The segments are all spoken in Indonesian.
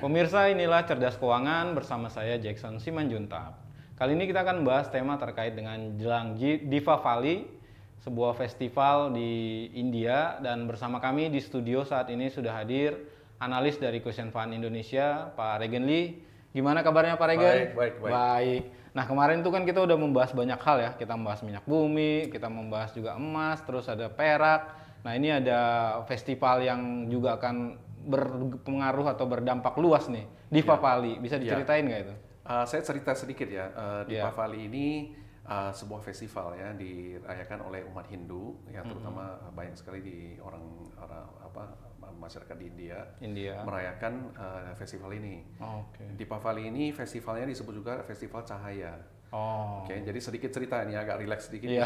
Pemirsa, inilah Cerdas Keuangan bersama saya Jackson Simanjuntak. Kali ini kita akan membahas tema terkait dengan jelang Diwali, sebuah festival di India, dan bersama kami di studio saat ini sudah hadir analis dari Question Fund Indonesia, Pak Regen Lee. Gimana kabarnya Pak Regen? Baik. Nah, kemarin tuh kan kita udah membahas banyak hal ya. Kita membahas minyak bumi, kita membahas juga emas, terus ada perak. Nah, ini ada festival yang juga akan berpengaruh atau berdampak luas nih, Diwali. Bisa diceritain nggak itu? Saya cerita sedikit ya. Diwali ini sebuah festival ya, dirayakan oleh umat Hindu yang terutama banyak sekali di masyarakat di India. Merayakan festival ini. Diwali ini festivalnya disebut juga festival cahaya. Jadi sedikit cerita ini, agak rileks sedikit,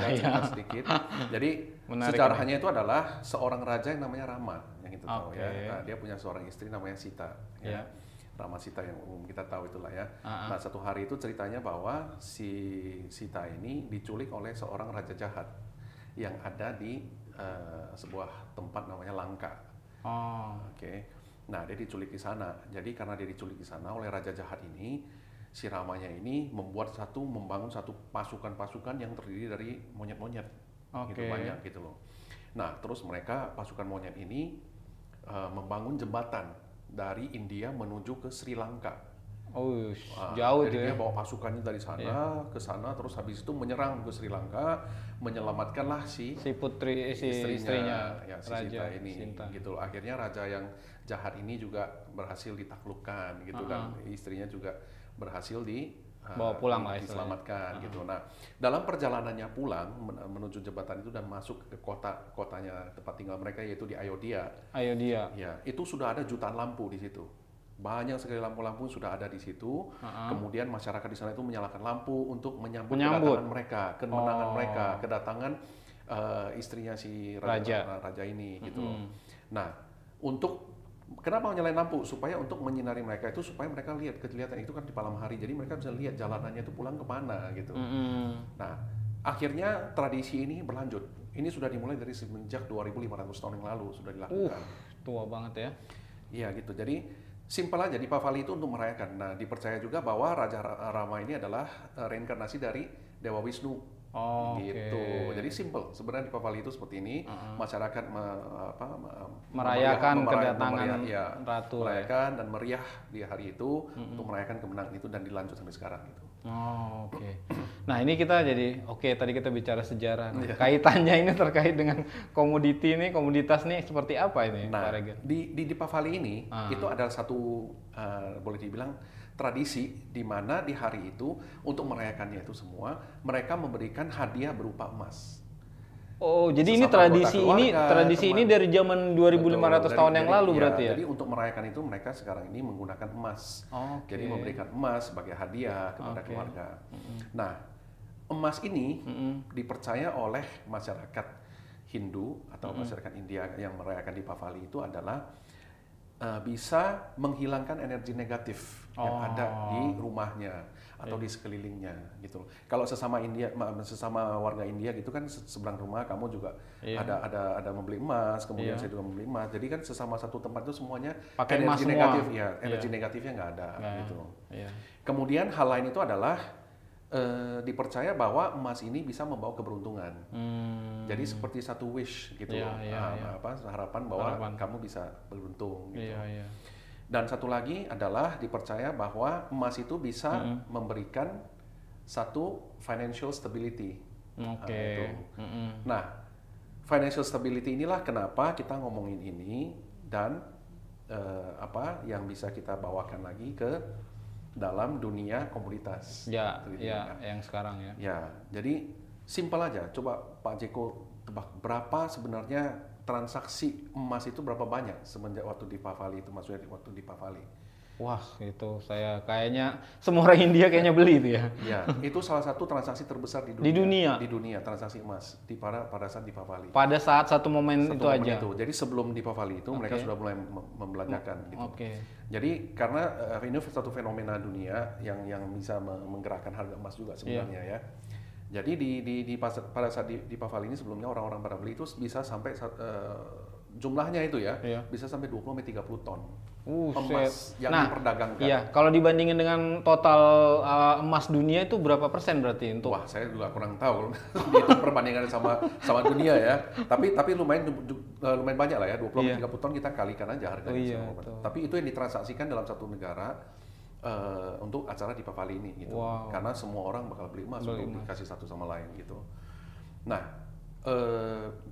sedikit. Jadi sejarahnya itu adalah seorang raja yang namanya Rama, yang kita tahu ya. Nah, dia punya seorang istri namanya Sita. Ya. Rama Sita yang umum kita tahu itulah ya. Nah, satu hari itu ceritanya bahwa si Sita ini diculik oleh seorang raja jahat yang ada di sebuah tempat namanya Langka. Nah, dia diculik di sana. Jadi karena dia diculik di sana oleh raja jahat ini, si Ramanya ini membangun satu pasukan-pasukan yang terdiri dari monyet-monyet, gitu banyak gitu loh. Nah, terus mereka pasukan monyet ini membangun jembatan dari India menuju ke Sri Lanka. Jauh jadi tuh ya. Dia bawa pasukannya dari sana ke sana, terus habis itu menyerang ke Sri Lanka, menyelamatkanlah si istrinya ya, si Sita ini, gitu. Akhirnya raja yang jahat ini juga berhasil ditaklukkan, gitu, dan istrinya juga berhasil bawa pulang lah, diselamatkan, gitu. Nah, dalam perjalanannya pulang menuju jembatan itu dan masuk ke kotanya tempat tinggal mereka, yaitu di Ayodhya. Ya, itu sudah ada jutaan lampu di situ. Banyak sekali lampu-lampu sudah ada di situ. Kemudian masyarakat di sana itu menyalakan lampu untuk menyambut kedatangan mereka, kemenangan mereka, kedatangan istrinya si raja ini, gitu. Nah, kenapa menyalakan lampu? Supaya untuk menyinari mereka itu, supaya mereka kelihatan itu kan di malam hari. Jadi mereka bisa lihat jalanannya itu pulang kemana, gitu. Nah, akhirnya tradisi ini berlanjut. Ini sudah dimulai dari semenjak 2.500 tahun yang lalu sudah dilakukan. Tua banget ya. Iya gitu. Jadi simpel aja, Diwali itu untuk merayakan. Nah, dipercaya juga bahwa Raja Rama ini adalah reinkarnasi dari Dewa Wisnu. Gitu. Jadi simple. Sebenarnya Diwali itu seperti ini. Masyarakat merayakan kedatangan ratu. Merayakan dan meriah di hari itu untuk merayakan kemenangan itu, dan dilanjut sampai sekarang gitu. Nah, ini kita jadi tadi kita bicara sejarah. Kaitannya ini terkait dengan komoditas nih seperti apa ini, Pak Regen? Di Diwali ini itu adalah satu boleh dibilang tradisi di mana di hari itu untuk merayakannya itu semua mereka memberikan hadiah berupa emas. Jadi ini tradisi ini dari zaman 2.500 tahun yang lalu berarti ya? Jadi untuk merayakan itu mereka sekarang ini menggunakan emas. Jadi memberikan emas sebagai hadiah kepada keluarga. Nah, emas ini dipercaya oleh masyarakat Hindu atau masyarakat India yang merayakan Diwali itu adalah bisa menghilangkan energi negatif yang ada di rumahnya atau di sekelilingnya, gitu. Kalau sesama warga India gitu kan, seberang rumah kamu juga ada membeli emas, kemudian saya juga membeli emas. Jadi kan sesama satu tempat itu semuanya pakai energi emas negatif, semua. Energi negatifnya nggak ada, gitu. Kemudian hal lain itu adalah dipercaya bahwa emas ini bisa membawa keberuntungan. Jadi seperti satu wish gitu, harapan bahwa kamu bisa beruntung. Gitu. Dan satu lagi adalah dipercaya bahwa emas itu bisa memberikan satu financial stability. Nah, financial stability inilah kenapa kita ngomongin ini, dan yang bisa kita bawakan lagi ke dalam dunia komoditas. Yang sekarang ya. Jadi simpel aja. Coba Pak Jeko tebak berapa sebenarnya transaksi emas itu, berapa banyak semenjak waktu Diwali itu, maksudnya waktu Diwali. Wah, itu saya kayaknya semua orang India kayaknya beli itu ya. Itu salah satu transaksi terbesar di dunia transaksi emas pada saat Diwali. Pada saat satu momen itu aja. Jadi sebelum Diwali itu mereka sudah mulai membelanjakan gitu. Jadi karena ini satu fenomena dunia yang bisa menggerakkan harga emas juga sebenarnya ya. Jadi pada saat Diwali ini sebelumnya orang-orang pada beli itu bisa sampai jumlahnya itu ya, bisa sampai 20-30 ton emas yang diperdagangkan. Iya, kalau dibandingin dengan total emas dunia itu berapa persen berarti untuk? Wah, saya juga kurang tahu itu perbandingan sama dunia ya. Tapi lumayan banyak lah ya, 20-30 ton kita kalikan aja harganya. Tapi itu yang ditransaksikan dalam satu negara untuk acara di Pavali ini gitu. Karena semua orang bakal beli emas untuk dikasih satu sama lain gitu. Nah,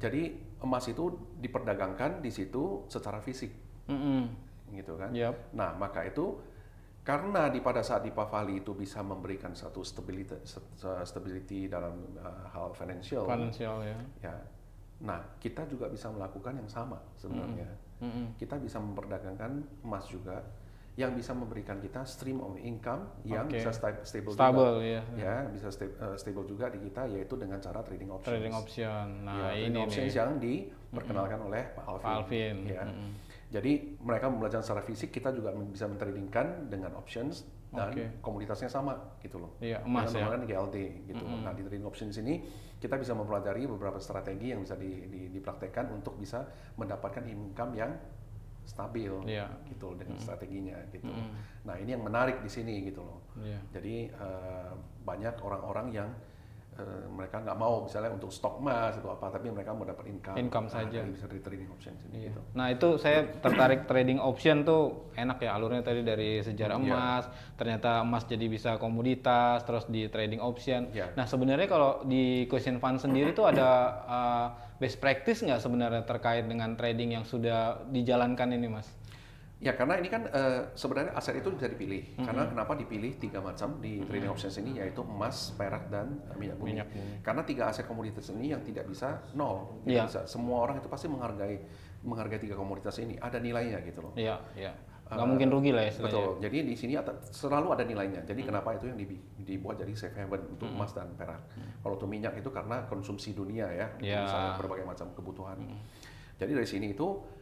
jadi emas itu diperdagangkan di situ secara fisik. Gitu kan. Nah, maka itu karena pada saat di Pavali itu bisa memberikan satu stability dalam hal financial ya. Nah, kita juga bisa melakukan yang sama sebenarnya. Kita bisa memperdagangkan emas juga yang bisa memberikan kita stream of income yang bisa stable juga. Ya, bisa stable juga di kita, yaitu dengan cara trading options. Trading option. Nah, trading options yang diperkenalkan oleh Pak Alvin. Ya. Jadi mereka belajar secara fisik, kita juga bisa mentradingkan dengan options dan komoditasnya sama gitu loh. Emas ya. Dengan GLD gitu. Nah, di trading options ini kita bisa mempelajari beberapa strategi yang bisa dipraktekkan untuk bisa mendapatkan income yang stabil gitu dengan strateginya gitu. Nah, ini yang menarik di sini gitu loh. Jadi banyak orang-orang yang mereka nggak mau misalnya untuk stok emas atau apa, tapi mereka mau dapat income saja. Bisa dari trading option ini gitu. Nah, itu saya tertarik trading option tuh enak ya alurnya tadi dari sejarah emas, ternyata emas jadi bisa komoditas, terus di trading option. Nah, sebenarnya kalau di Question Fund sendiri tuh ada best practice nggak sebenarnya terkait dengan trading yang sudah dijalankan ini, Mas? Ya, karena ini kan sebenarnya aset itu bisa dipilih. Karena kenapa dipilih 3 macam di trading options ini, yaitu emas, perak, dan minyak bumi. Karena 3 aset komoditas ini yang tidak bisa nol. Bisa. Semua orang itu pasti menghargai 3 komoditas ini. Ada nilainya gitu loh. Nggak mungkin rugi lah ya. Betul. Jadi di sini selalu ada nilainya. Jadi kenapa itu yang dibuat jadi safe haven untuk emas dan perak. Kalau untuk minyak itu karena konsumsi dunia ya. Misalnya berbagai macam kebutuhan. Jadi dari sini itu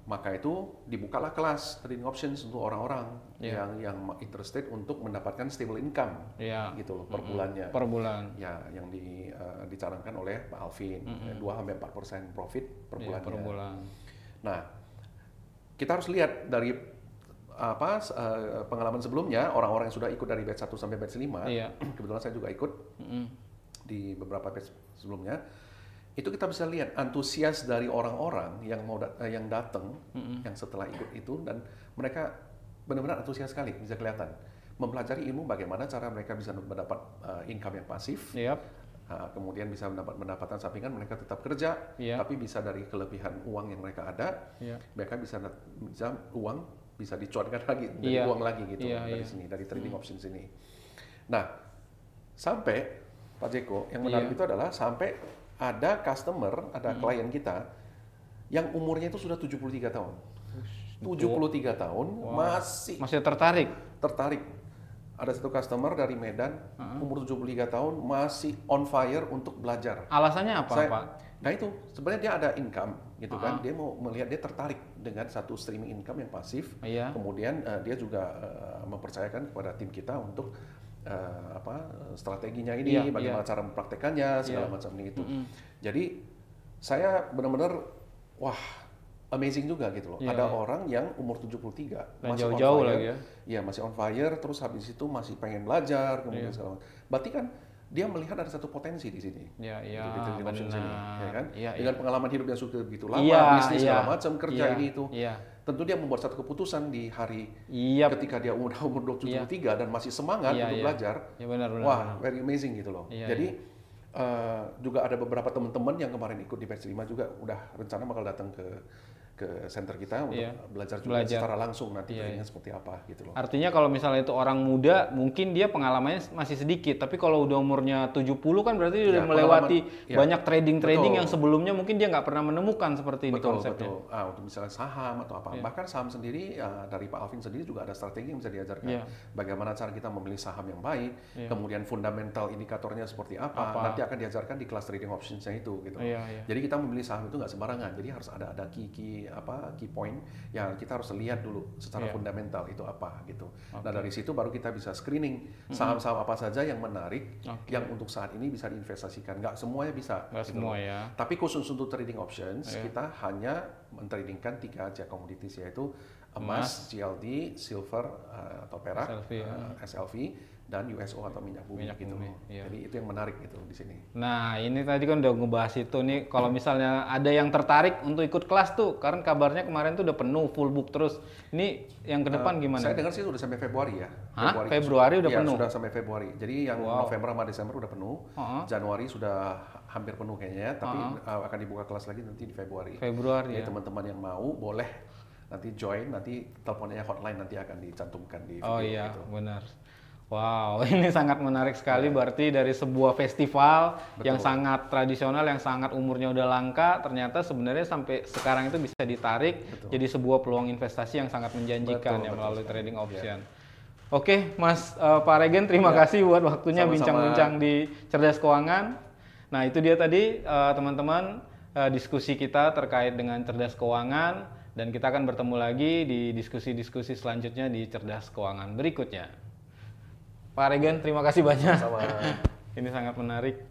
maka itu dibukalah kelas trading options untuk orang-orang yang interested untuk mendapatkan stable income gitu loh per bulannya. Per bulan. Ya, yang dicanangkan oleh Pak Alvin 2-4% profit per bulannya. Per bulan. Nah, kita harus lihat dari pengalaman sebelumnya orang-orang yang sudah ikut dari batch 1 sampai batch 5. Kebetulan saya juga ikut di beberapa batch sebelumnya. Itu kita bisa lihat antusias dari orang-orang yang yang datang, yang setelah ikut itu, dan mereka benar-benar antusias sekali, bisa kelihatan mempelajari ilmu bagaimana cara mereka bisa mendapat income yang pasif, kemudian bisa mendapat pendapatan sampingan, mereka tetap kerja, tapi bisa dari kelebihan uang yang mereka ada, mereka bisa uang bisa dicuankan lagi, dari uang lagi gitu dari sini, dari trading options ini. Nah, sampai Pak Jeko, yang menarik itu adalah sampai ada customer, ada klien kita yang umurnya itu sudah 73 tahun. 73 tahun masih tertarik. Ada satu customer dari Medan, umur 73 tahun masih on fire untuk belajar. Alasannya apa, Pak? Nah, itu sebenarnya dia ada income gitu kan. Dia mau melihat, dia tertarik dengan satu streaming income yang pasif. Kemudian dia juga mempercayakan kepada tim kita untuk strateginya ini, bagaimana cara mempraktekannya, segala macam itu. Jadi saya benar-benar amazing juga gitu loh. Ada orang yang umur 73 masih jauh-jauh on fire, lagi ya. Iya, masih on fire, terus habis itu masih pengen belajar, kemudian segala macam. Berarti kan dia melihat ada satu potensi di sini. Dengan pengalaman hidup yang sudah begitu lama, bisnis segala macam, kerja ini itu. Tentu dia membuat satu keputusan di hari ketika dia umur 73 dan masih semangat untuk belajar. Very amazing gitu loh. Jadi juga ada beberapa teman-teman yang kemarin ikut di batch 5 juga udah rencana bakal datang ke center kita untuk belajar juga secara langsung nanti tradingnya seperti apa gitu loh. Artinya kalau misalnya itu orang muda, mungkin dia pengalamannya masih sedikit, tapi kalau udah umurnya 70 kan berarti dia udah melewati banyak trading yang sebelumnya mungkin dia nggak pernah menemukan seperti ini konsepnya. Untuk misalnya saham atau apa, bahkan saham sendiri dari Pak Alvin sendiri juga ada strategi yang bisa diajarkan. Bagaimana cara kita memilih saham yang baik, kemudian fundamental indikatornya seperti apa, nanti akan diajarkan di kelas trading options-nya itu gitu. Jadi kita memilih saham itu nggak sembarangan, jadi harus ada key key point yang kita harus lihat dulu secara fundamental itu apa gitu. Nah dari situ baru kita bisa screening saham-saham apa saja yang menarik, yang untuk saat ini bisa diinvestasikan. Nggak semuanya bisa. Nggak semua ya. Tapi khusus untuk trading options kita hanya mentradingkan 3 aja commodities, yaitu emas, GLD, silver atau perak, SLV, dan USO atau minyak bumi gitu. Jadi itu yang menarik gitu di sini. Nah ini tadi kan udah ngebahas itu nih. Kalau misalnya ada yang tertarik untuk ikut kelas tuh, karena kabarnya kemarin tuh udah penuh, full book terus. Ini yang ke depan gimana? Saya dengar sih sudah sampai Februari ya. Februari udah penuh? Sudah sampai Februari. Jadi yang November sama Desember udah penuh. Januari sudah hampir penuh kayaknya. Tapi akan dibuka kelas lagi nanti di Februari. Ya. Teman-teman yang mau boleh nanti join. Nanti teleponnya hotline nanti akan dicantumkan di video. Oh iya, gitu. Benar. Wow, ini sangat menarik sekali. Berarti dari sebuah festival yang sangat tradisional, yang sangat umurnya udah langka, ternyata sebenarnya sampai sekarang itu bisa ditarik jadi sebuah peluang investasi yang sangat menjanjikan melalui trading option. Oke, Mas Pak Regen, terima kasih buat waktunya bincang-bincang di Cerdas Keuangan. Nah, itu dia tadi teman-teman diskusi kita terkait dengan Cerdas Keuangan, dan kita akan bertemu lagi di diskusi-diskusi selanjutnya di Cerdas Keuangan berikutnya. Pak Regen, terima kasih banyak. Sama. Ini sangat menarik.